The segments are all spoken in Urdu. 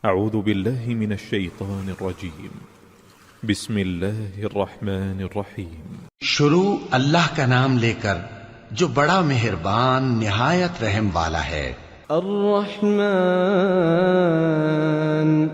اعوذ باللہ من الشیطان الرجیم بسم اللہ الرحمن الرحیم شروع اللہ کا نام لے کر جو بڑا مہربان نہایت رحم والا ہے۔ الرحمن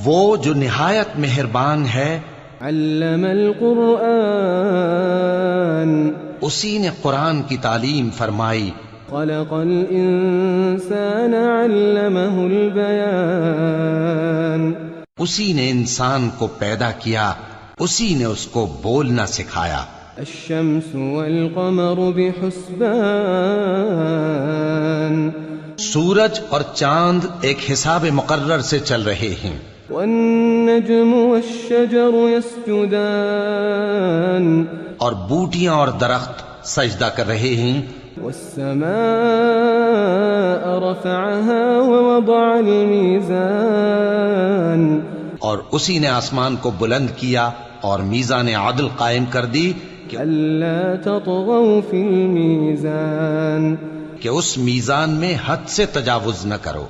وہ جو نہایت مہربان ہے۔ علم القرآن اسی نے قرآن کی تعلیم فرمائی۔ خلق الانسان علمہ البیان اسی نے انسان کو پیدا کیا، اسی نے اس کو بولنا سکھایا۔ الشمس والقمر بحسبان سورج اور چاند ایک حساب مقرر سے چل رہے ہیں۔ والنجم والشجر يسجدان اور بوٹیاں اور درخت سجدہ کر رہے ہیں۔ والسماء رفعها ووضع الميزان اور اسی نے آسمان کو بلند کیا اور میزان عدل قائم کر دی ألا تطغوا في الميزان کہ اس میزان میں حد سے تجاوز نہ کرو۔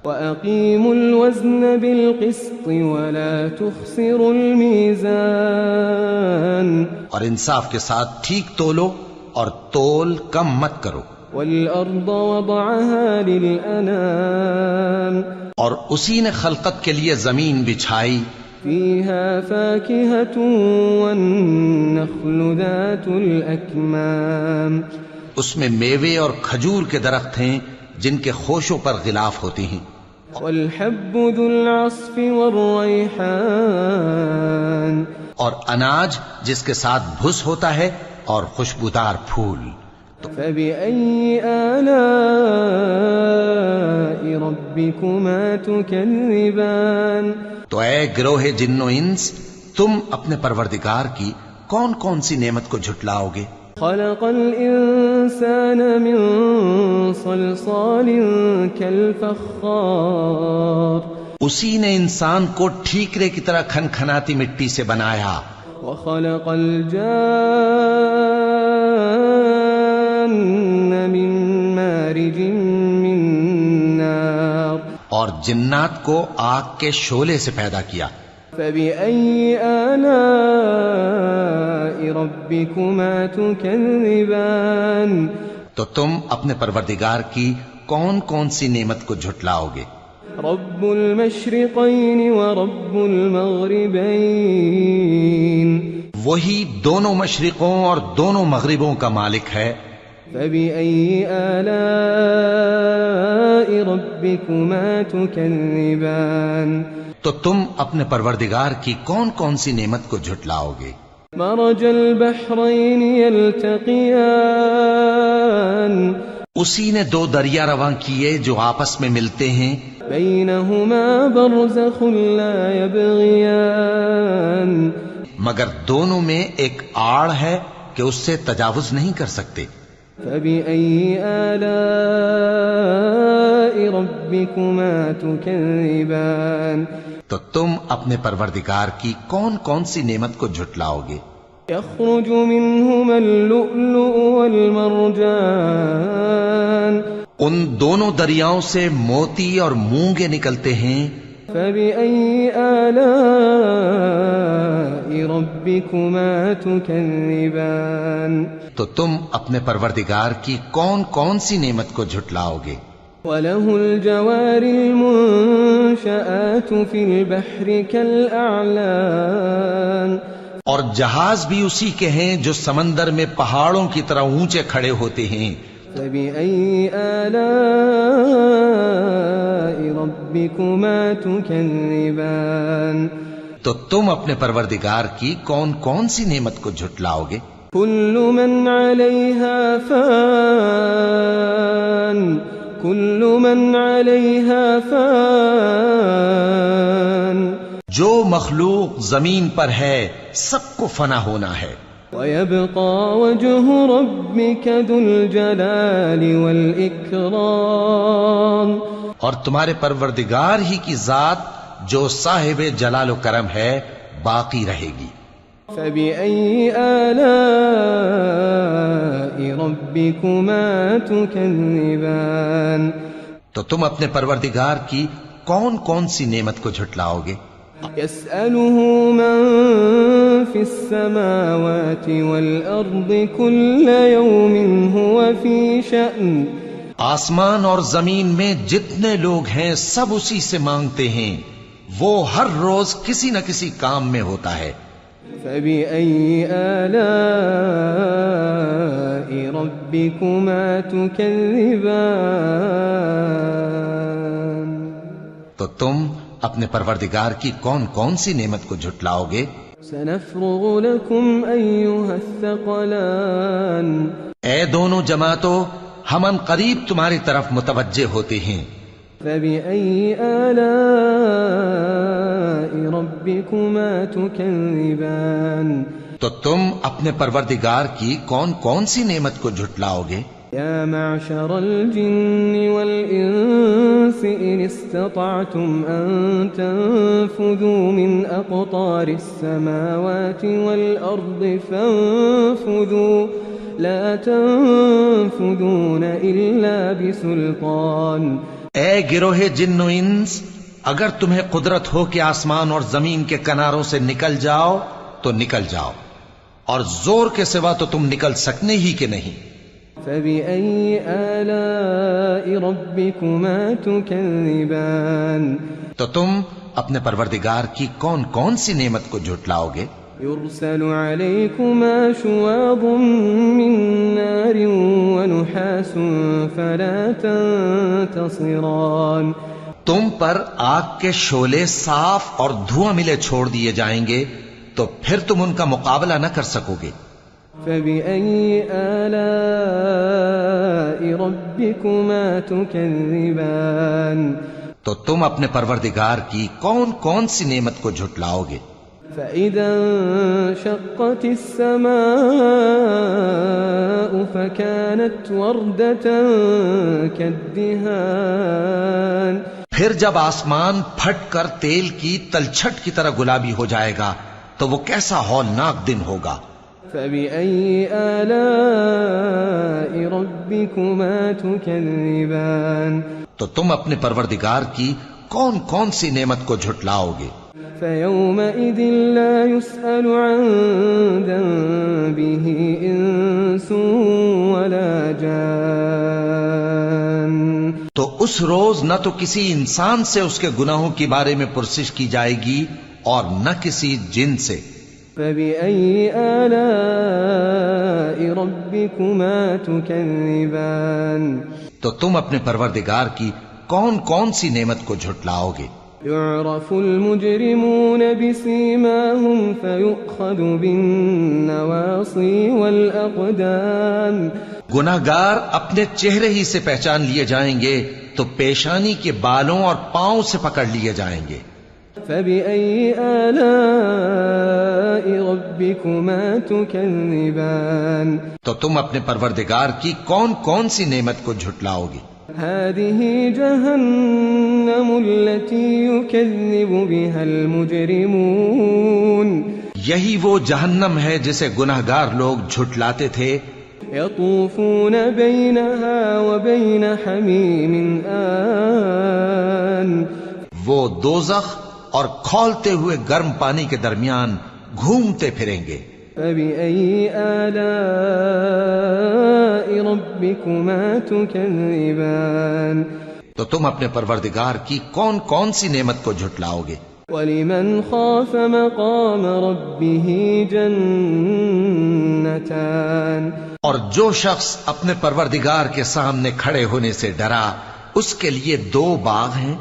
وأقيموا الوزن بالقسط ولا تخسروا الميزان اور انصاف کے ساتھ ٹھیک تولو اور تول کم مت کرو۔ والأرض وضعها للأنام اور اسی نے خلقت کے لیے زمین بچھائی۔ فيها فاكهة والنخل ذات الأكمام اس میں میوے اور کھجور کے درخت ہیں جن کے خوشوں پر غلاف ہوتی ہیں۔ والحب ذو العصف والريحان اور اناج جس کے ساتھ بھس ہوتا ہے اور خوشبودار پھول۔ فبأي آلاء ربكما تكذبان تو اے گروہ جن و انس، تم اپنے پروردگار کی کون کون سی نعمت کو جھٹلاؤ گے؟ خلق الإنسان من صلصال كالفخار اسی نے انسان کو ٹھیکرے کی طرح کھنکھناتی مٹی سے بنایا۔ وخلق الجان من مارج من نار اور جنات کو آگ کے شعلے سے پیدا کیا۔ فبأي آلاء ربكما تكذبان تو تم اپنے پروردگار کی کون کون سی نعمت کو جھٹلاؤ گے؟ رب المشرقين ورب المغربين وہی دونوں مشرقوں اور دونوں مغربوں کا مالک ہے۔ فبأي آلاء ربكما تكذبان تو تم اپنے پروردگار کی کون کون سی نعمت کو جھٹلاؤ گے؟ مرج البحرين يلتقيان اسی نے دو دریا رواں کیے جو آپس میں ملتے ہیں۔ بينهما برزخ لا يبغيان مگر دونوں میں ایک آڑ ہے کہ اس سے تجاوز نہیں کر سکتے۔ فبأي آلاء ربكما تكذبان تو تم اپنے پروردگار کی کون کون سی نعمت کو جھٹلاؤ گے؟ يخرج منهما اللؤلؤ والمرجان ان دونوں دریاؤں سے موتی اور مونگے نکلتے ہیں۔ فبأي آلاء ربكما تكذبان تو تم اپنے پروردگار کی کون کون سی نعمت کو جھٹلاؤ گے؟ وله الجوار المنشآت في البحر كالأعلام اور جہاز بھی اسی کے ہیں جو سمندر میں پہاڑوں کی طرح اونچے کھڑے ہوتے ہیں۔ فبأي آلاء ربكما تكذبان تو تم اپنے پروردگار کی کون کون سی نعمت کو جھٹلاؤ گے؟ كل من عليها فان كل من عليها فان جو مخلوق زمین پر ہے سب کو فنا ہونا ہے۔ ويبقى وجه ربك ذو الجلال والإكرام اور تمہارے پروردگار ہی کی ذات جو صاحب جلال و کرم ہے باقی رہے گی۔ فبأي آلاء ربكما تكذبان تو تم اپنے پروردگار کی کون کون سی نعمت کو جھٹلاؤ گے؟ يسأله من في السماوات والأرض كل يوم هو في شأن. آسمان اور زمین میں جتنے لوگ ہیں سب اسی سے مانگتے ہیں، وہ ہر روز کسی نہ کسی کام میں ہوتا ہے۔ فبأي آلاء ربكما تكذبان. تو تم اپنے پروردگار کی کون کون سی نعمت کو جھٹلاؤ گے؟ سنفرغ لكم أيها الثقلان. اے دونوں جماعتوں، ہم ان قریب تمہاری طرف متوجہ ہوتے ہیں۔ فبأي آلاء ربكما تكذبان. تو تم اپنے پروردگار کی کون کون سی نعمت کو جھٹلاؤ گے؟ يا معشر الجن والإنس إن استطعتم أن تنفذوا من أقطار السماوات والأرض فانفذوا لا تنفذون إلا بسلطان. اے گروہ جن و انس، اگر تمہیں قدرت ہو کہ آسمان اور زمین کے کناروں سے نکل جاؤ تو نکل جاؤ، اور زور کے سوا تو تم نکل سکنے ہی کہ نہیں۔ فبأي آلاء ربكما تكذبان. تو تم اپنے پروردگار کی کون کون سی نعمت کو جھٹلاؤ گے؟ يرسل عليكما شواظ من نار ونحاس فلا تنتصران. تم پر آگ کے شعلے صاف اور دھواں ملے چھوڑ دیے جائیں گے تو پھر تم ان کا مقابلہ نہ کر سکو گے۔ فبأي آلاء ربكما تكذبان. تو تم اپنے پروردگار کی کون کون سی نعمت کو جھٹلاؤ گے؟ فإذا انشقت السماء فكانت وردة كالدهان. پھر جب آسمان پھٹ کر تیل کی تلچھٹ کی طرح گلابی ہو جائے گا تو وہ کیسا ہولناک دن ہوگا۔ فبأي آلاء ربكما تكذبان. تو تم اپنے پروردگار کی کون کون سی نعمت کو جھٹلاؤ گے؟ فيومئذ لا يسأل عن ذنبه إنس ولا جان. تو اس روز نہ تو کسی انسان سے اس کے گناہوں کے بارے میں پرسش کی جائے گی اور نہ کسی جن سے۔ فبأي آلاء ربكما تكذبان. تو تم اپنے پروردگار کی کون کون سی نعمت کو جھٹلاؤ گے؟ يعرف المجرمون بسيماهم فيؤخذ بالنواصي والأقدام. گناہگار اپنے چہرے ہی سے پہچان لیے جائیں گے تو پیشانی کے بالوں اور پاؤں سے پکڑ لیے جائیں گے۔ فبأي آلاء ربكما تكذبان. تو تم اپنے پروردگار کی کون کون سی نعمت کو جھٹلاؤ گے؟ هذه جهنم التي يكذب بها المجرمون. یہی وہ جہنم ہے جسے گناہگار لوگ جھٹلاتے تھے۔ يطوفون بينها وبين حميم آن. وہ دوزخ اور کھولتے ہوئے گرم پانی کے درمیان گھومتے پھریں گے۔ فبأي آلاء ربكما تكذبان. تو تم اپنے پروردگار کی کون کون سی نعمت کو جھٹلاؤ گے؟ ولمن خاف مقام ربه جنتان. اور جو شخص اپنے پروردگار کے سامنے کھڑے ہونے سے ڈرا اس کے لیے 2 باغ ہیں۔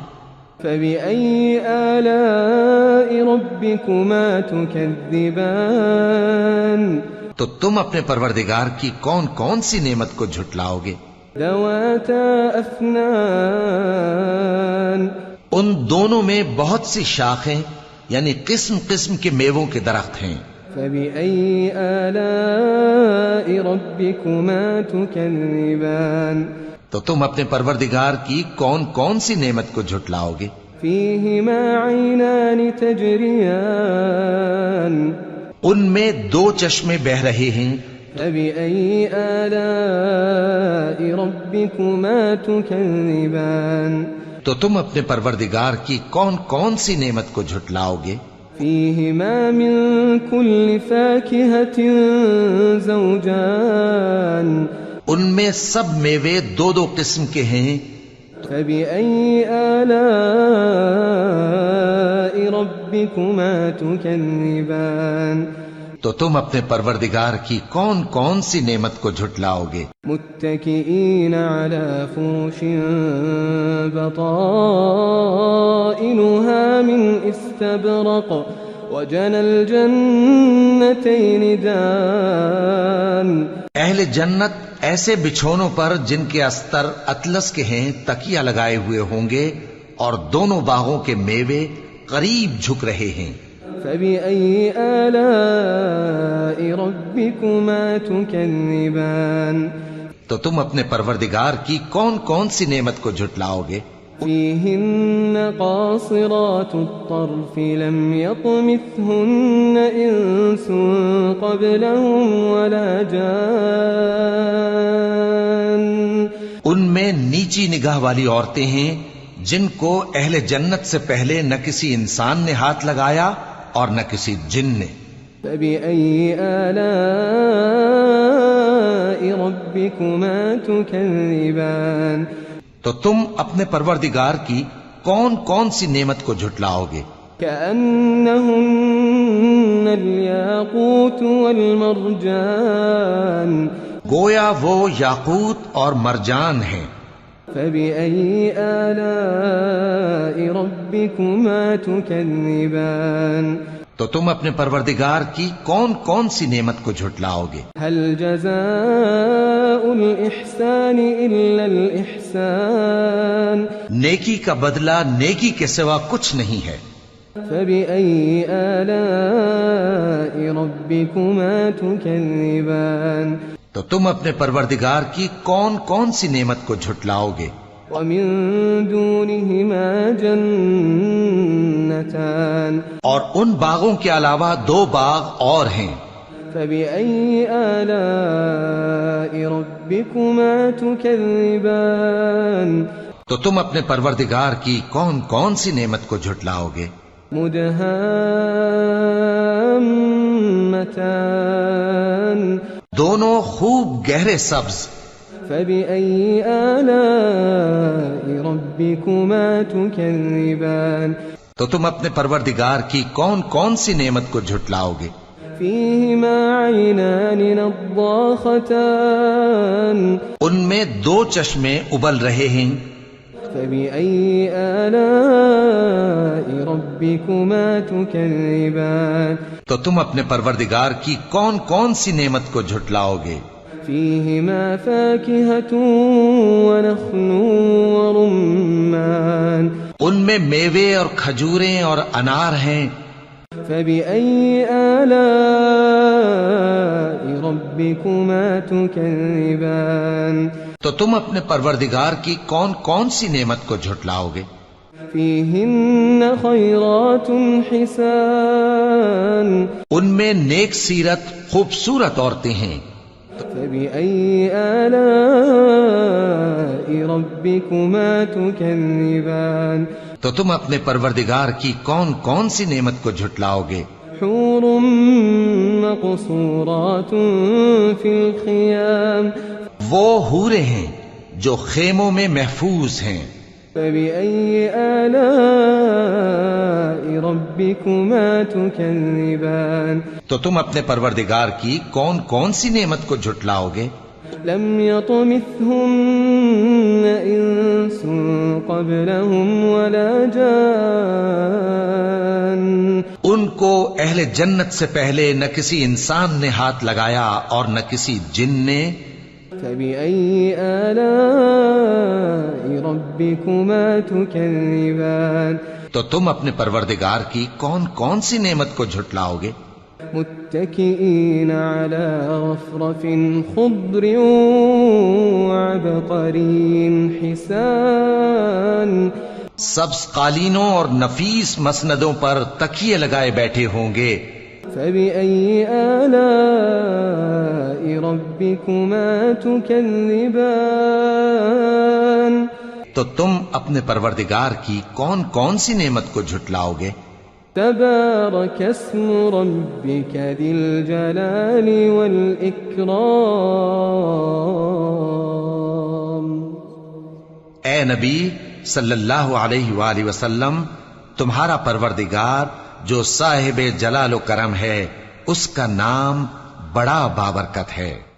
فبأي آلاء ربكما تكذبان. تو تم اپنے پروردگار کی کون کون سی نعمت کو جھٹلاؤ گے؟ ذواتا أفنان. ان دونوں میں بہت سی شاخیں یعنی قسم قسم کے میووں کے درخت ہیں۔ فبأي آلاء ربكما تكذبان. تو تم اپنے پروردگار کی کون کون سی نعمت کو جھٹلاؤ گے؟ فيهما عينان تجريان. ان میں 2 چشمے بہ رہے ہیں۔ فبأي آلاء ربكما تكذبان. تو تم اپنے پروردگار کی کون کون سی نعمت کو جھٹلاؤ گے؟ فيهما من كل فاكهة زوجان ان میں سب میوے دو دو قسم کے ہیں، فبأي آلاء ربكما تكذبان تو تم اپنے پروردگار کی کون کون سی نعمت کو جھٹلاؤ گے؟ متكئين على فرش بطائنها من استبرق وجنى الجنتين دان اہل جنت ایسے بچھونوں پر جن کے استر اطلس کے ہیں تکیہ لگائے ہوئے ہوں گے، اور دونوں باغوں کے میوے قریب جھک رہے ہیں۔ فبأي آلاء ربكما تكذبان تو تم اپنے پروردگار کی کون کون سی نعمت کو جھٹلاؤ گے؟ فيهن قاصرات الطرف لم يطمثهن إنس قبلهم ولا جان ان میں نیچی نگاہ والی عورتیں ہیں جن کو اہل جنت سے پہلے نہ کسی انسان نے ہاتھ لگایا اور نہ کسی جن نے۔ فبأي آلاء ربكما تكذبان تو تم اپنے پروردگار کی کون کون سی نعمت کو جھٹلاؤ گے؟ كأنهن الياقوت والمرجان گویا وہ یاقوت اور مرجان ہیں۔ فبأي آلاء ربكما تكذبان تو تم اپنے پروردگار کی کون کون سی نعمت کو جھٹلاؤ گے؟ هل جزاء الإحسان إلا الإحسان نیکی کا بدلہ نیکی کے سوا کچھ نہیں ہے۔ فبأي آلاء ربكما تكذبان تو تم اپنے پروردگار کی کون کون سی نعمت کو جھٹلاؤ گے؟ ومن دونهما جنتان اور ان باغوں کے علاوہ دو باغ اور ہیں۔ فبأي آلاء ربكما تكذبان تو تم اپنے پروردگار کی کون کون سی نعمت کو جھٹلاؤ گے؟ مدهامتان دونوں خوب گہرے سبز۔ فبأي آلاء ربكما تكذبان تو تم اپنے پروردگار کی کون کون سی نعمت کو جھٹلاؤ گے؟ فيهما عينان نضاختان ان میں دو چشمے ابل رہے ہیں۔ فبأي آلاء ربكما تكذبان تو تم اپنے پروردگار کی کون کون سی نعمت کو جھٹلاؤ گے؟ فيهما فاكهة ونخل ورمان ان میں میوے اور کھجوریں اور انار ہیں۔ فبأي آلاء ربكما تكذبان تو تم اپنے پروردگار کی کون کون سی نعمت کو جھٹلاؤ گے؟ فيهن خيرات حسان ان میں نیک سیرت خوبصورت عورتیں ہیں۔ فبأي آلاء ربكما تكذبان تو تم اپنے پروردگار کی کون کون سی نعمت کو جھٹلاؤ گے؟ حور مقصورات في الخيام وہ حوریں ہیں جو خیموں میں محفوظ ہیں۔ فبأي آلاء ربكما تكذبان تو تم اپنے پروردگار کی کون کون سی نعمت کو جھٹلاؤ گے؟ لم يطمثهن إنس قبلهم ولا جان ان کو اہل جنت سے پہلے نہ کسی انسان نے ہاتھ لگایا اور نہ کسی جن نے۔ فبأي آلاء ربكما تكذبان تو تم اپنے پروردگار کی کون کون سی نعمت کو جھٹلاؤ گے؟ متكئين على رفرف خضر وعبقري حسان سبز قالینوں اور نفیس مسندوں پر تکیے لگائے بیٹھے ہوں گے۔ فبأي آلاء ربكما تكذبان تو تم اپنے پروردگار کی کون کون سی نعمت کو جھٹلاؤ گے؟ تبارك اسم ربك ذي الجلال والإكرام. اے نبی صلی اللہ علیہ وآلہ وسلم، تمہارا پروردگار جو صاحب جلال و کرم ہے، اس کا نام بڑا بابرکت ہے.